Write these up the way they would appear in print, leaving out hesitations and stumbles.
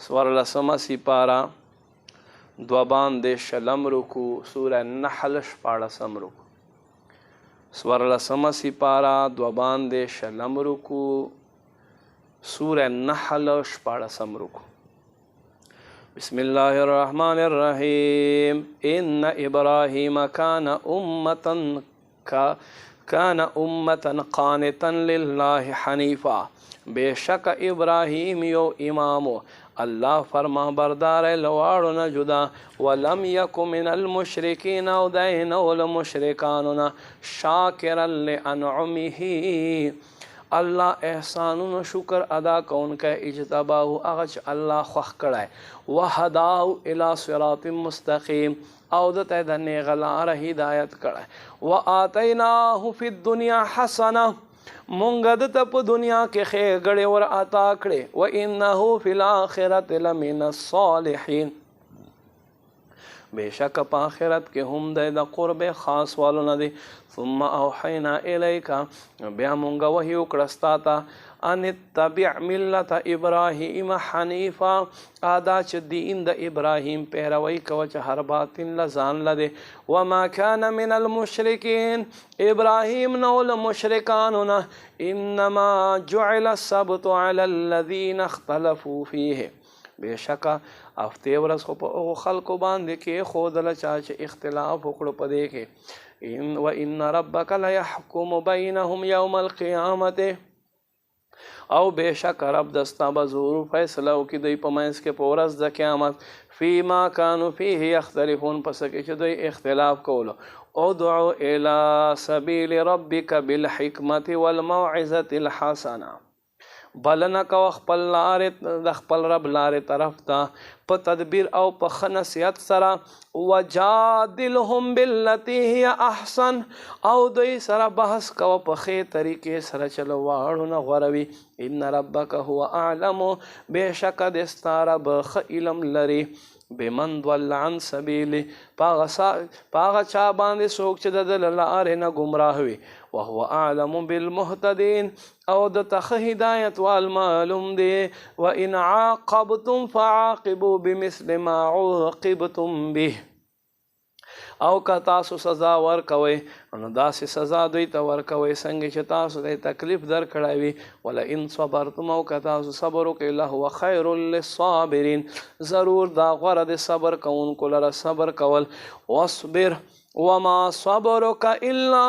سورلسمه سپاره 2 رکو سوره نحل 14 رکو سورلسمه سپاره 2 رکو سوره نحل 14 رکو بسم الله الرحمن الرحیم ان ابراهیم کان امتا قانتا لله حنیفا بے شک ابراہیم یو امامو اللہ فرما بردار لواڑو نا جدا ولم یک من المشرکین او دینو المشرکاننا شاکرا لانعمه اللہ احسانون شکر ادا کون کا اجتباہو اغچ اللہ خوخ کڑائے وحداو الى صراط مستقیم او دتا د نیغلار ہدایت کړه وآتیناه فی الدنیا حسنه مونږ دته په دنیا کې خیر غړې ور عطا کړې وانه فی الاخرة لمن الصالحین بیشک په آخرت کې هم د قرب خاص والو نه دي ثم اوحینا الیک بیا مونږ وحی وکړه ستا ته ان اتبع ملت ابراهیم حنیفا ادا چې دین د ابراهیم پیروي کوه چې هر باطل لزان لده وما كان من المشرکین ابراهیم نو المشرکاننا انما جعل السبت على الذين اختلفوا فيه بیشکا افته ورځ خو په خلکو باندې کې خودل چا چې اختلاف وکړو پدې کې وان ربک لیحکم بینهم یوم القیامه او بیشک رب دستا بزور فیصلہ کی دوی پمینس کے پورس د قیامت فیما کانوا فیه یختلفون پس کې چې دوی اختلاف کولو ادعو الی سبیل ربک بالحکمت والموعظة الحسنه بلنه کو خپل لارې د خپل رب لارې طرف ته په تدبیر او په ښه نصیحت سره وجادلهم بالتي هي احسن او دوی سره بحث کوه په ښې طریقې سره چې له واړو نه غوره وي ان ربک هو اعلم بېشکه د ستا رب ښه علم لري بمن ضل عن سبیله پاغه چا باندې څوک چې د لارې نه ګمراه وي وهو اعلم بالمهتدین او د ته هدایت والمعلوم دی وان عاقبتم فعاقبوا بمثل ما عوقبتم به او که تاسو سزا ورکوئ نو داسې سزا دوی ته ورکوئ څنګه چې تاسو ته تکلیف درکړی وي ولئن صبرتم او که تاسو صبر وکړئ لهو خیر للصابرین ضرور دا غوره د صبر کوونکو لره صبر کول واصبر وما صبرك الا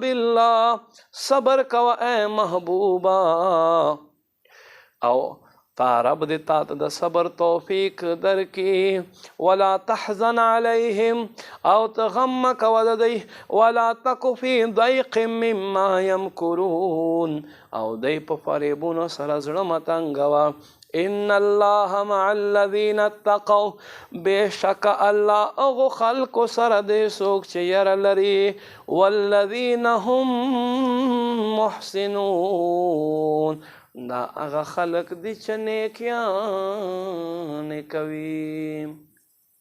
بالله صبر کوه اے محبوبا او تا رب د تا ته د صبر توفیق درکې ولا تحزن علیهم او ته غم مه کوه د دوی ولا تک فی ضیق مما یمکرون او دوی په فریبونو سره زړه مه تنګوه ان الله مع الذین اتقوا بیشک الله اغو خلق سره دی څوک چې یره لري والذین هم محسنون دا هغه خلق دي چې نیکیانې کوي